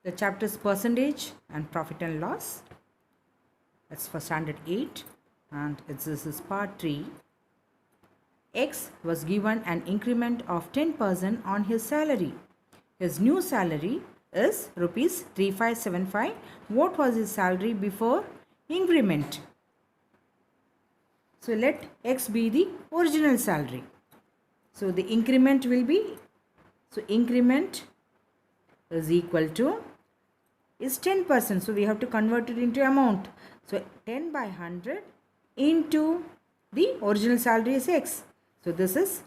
The chapter is percentage and profit and loss. That's for standard 8 and this is part 3. X was given an increment of 10% on his salary. His new salary is rupees 3575. What was his salary before increment? So let X be the original salary. So the increment will be, so increment is equal to is 10%. So we have to convert it into amount. So 10 by 100 into the original salary is X. So this is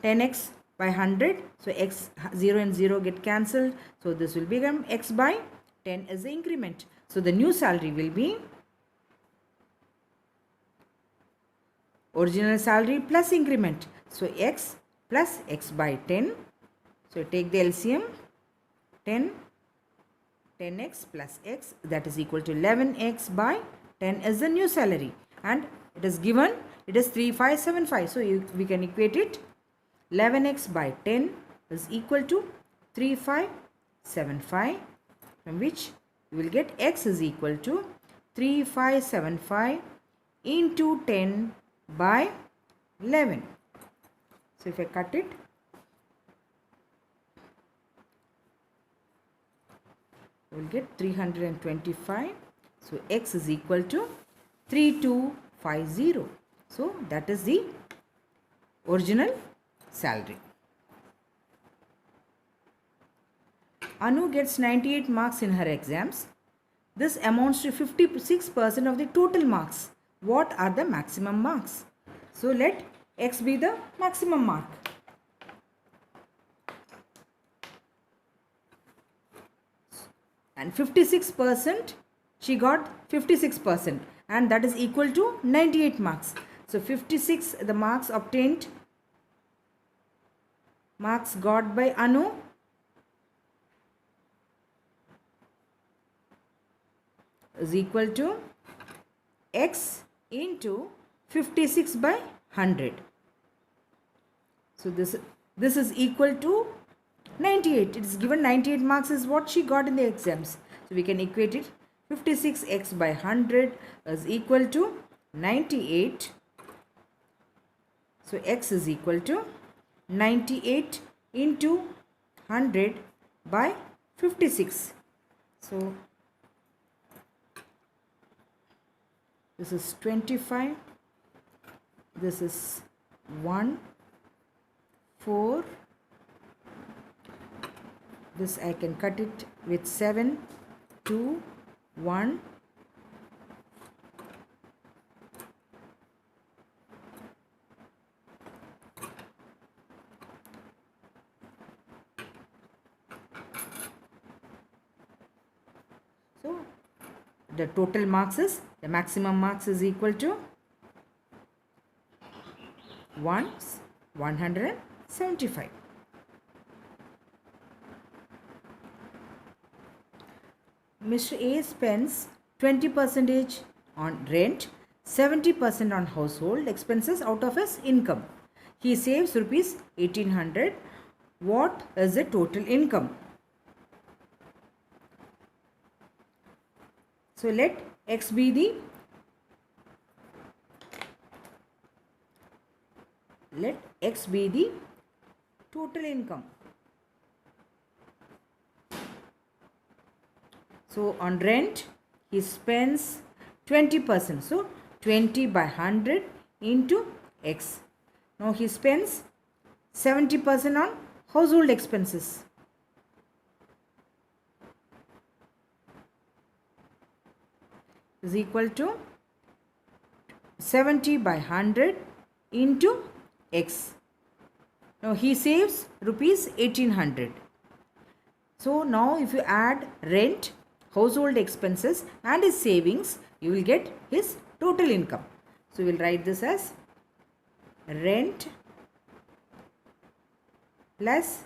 10x by 100. So X 0 and 0 get cancelled. So this will become X by 10 is the increment. So the new salary will be original salary plus increment. So X plus X by 10. So take the LCM. 10x plus x, that is equal to 11x by 10 is the new salary, and it is given, it is 3575. So we can equate it. 11x by 10 is equal to 3575, from which we will get x is equal to 3575 into 10 by 11. So if I cut it, we will get 325. So x is equal to 3250. So that is the original salary. Anu gets 98 marks in her exams. This amounts to 56% of the total marks. What are the maximum marks? So let x be the maximum mark. And 56%, she got 56%, and that is equal to 98 marks. So 56, the marks obtained, marks got by Anu is equal to x into 56 by 100. So this is equal to 98. It is given 98 marks is what she got in the exams. So we can equate it. 56x by 100 is equal to 98. So x is equal to 98 into 100 by 56. So this is 25. This is 1, 4. This I can cut it with 7, 2, 1. So the total marks is, the maximum marks is equal to 175. Mr. A spends 20% on rent, 70% on household expenses out of his income. He saves rupees 1800. What is the total income? So let x be the, let x be the total income. So on rent, he spends 20%. So 20 by 100 into x. Now he spends 70% on household expenses. Is equal to 70 by 100 into x. Now he saves rupees 1800. So now if you add rent, household expenses and his savings, you will get his total income. So we will write this as rent plus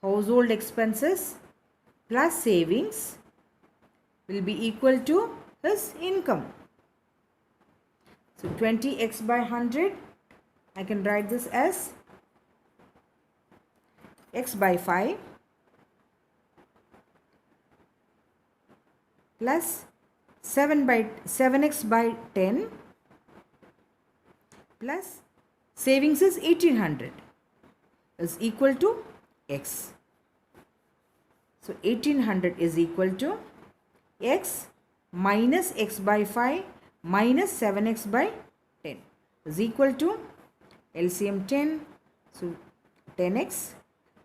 household expenses plus savings will be equal to his income. So 20x by 100, I can write this as x by 5 plus 7x by 10 plus savings is 1800 is equal to x. So 1800 is equal to x minus x by 5 minus 7x by 10 is equal to LCM 10. So 10x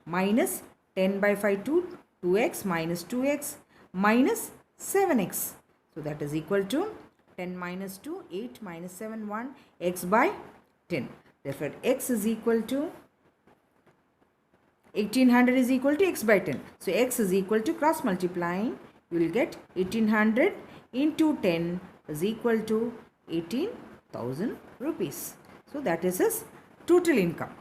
minus 10 by 5 2x minus 2x minus 7x. So that is equal to 10 minus 2, 8 minus 7, 1, x by 10. Therefore, x is equal to 1800 is equal to x by 10. So x is equal to, cross multiplying, you will get 1800 into 10 is equal to 18,000 rupees. So that is his total income.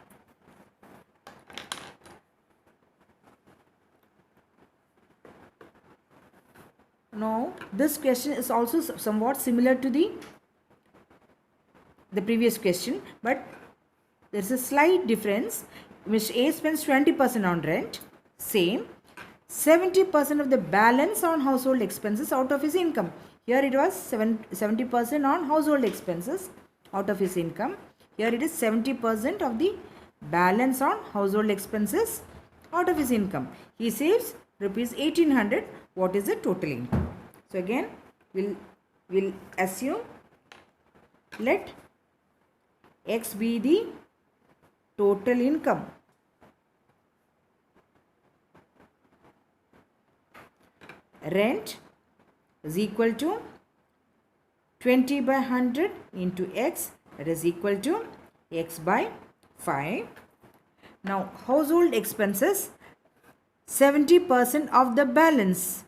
Now this question is also somewhat similar to the previous question, but there is a slight difference. Mr. A spends 20% on rent, same 70% of the balance on household expenses out of his income. Here it was 70% on household expenses out of his income. Here it is 70% of the balance on household expenses out of his income. He saves rupees 1800. What is the total income? So again we'll assume, let x be the total income. Rent is equal to 20 by 100 into x, that is equal to x by 5. Now household expenses 70% of the balance.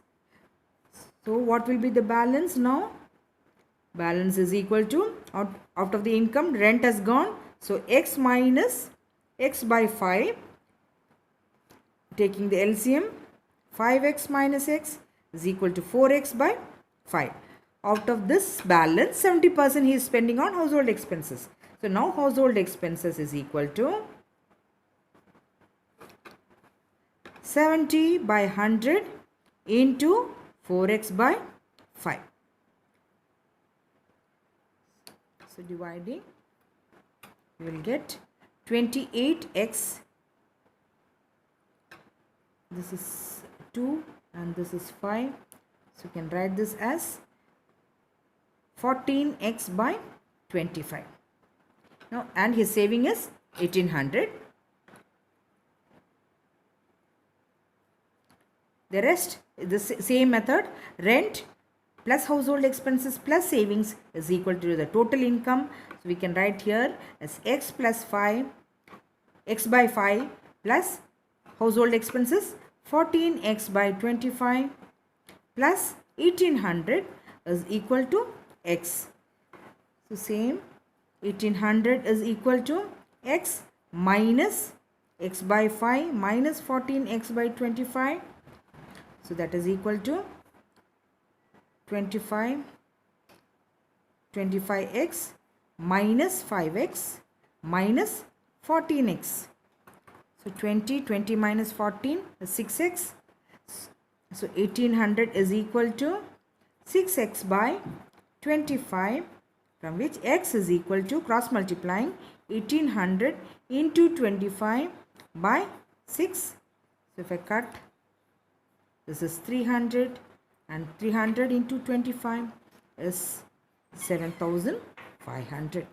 So what will be the balance now? Balance is equal to, out of the income, rent has gone. So x minus x by 5, taking the LCM, 5x minus x is equal to 4x by 5. Out of this balance, 70% he is spending on household expenses. So now household expenses is equal to 70 by 100 into 4x by 5. So dividing, you will get 28x. This is 2 and this is 5. So you can write this as 14x by 25. Now, and his saving is 1800. The rest is the same method. Rent plus household expenses plus savings is equal to the total income. So we can write here as x plus 5, x by 5 plus household expenses 14x by 25 plus 1800 is equal to x. So same 1800 is equal to x minus x by 5 minus 14x by 25. So that is equal to 25x minus 5x minus 14x. So 20 minus 14 is 6x. So 1800 is equal to 6x by 25, from which x is equal to, cross multiplying, 1800 into 25 by 6. So if I cut, this is 300 and 300 into 25 is 7500.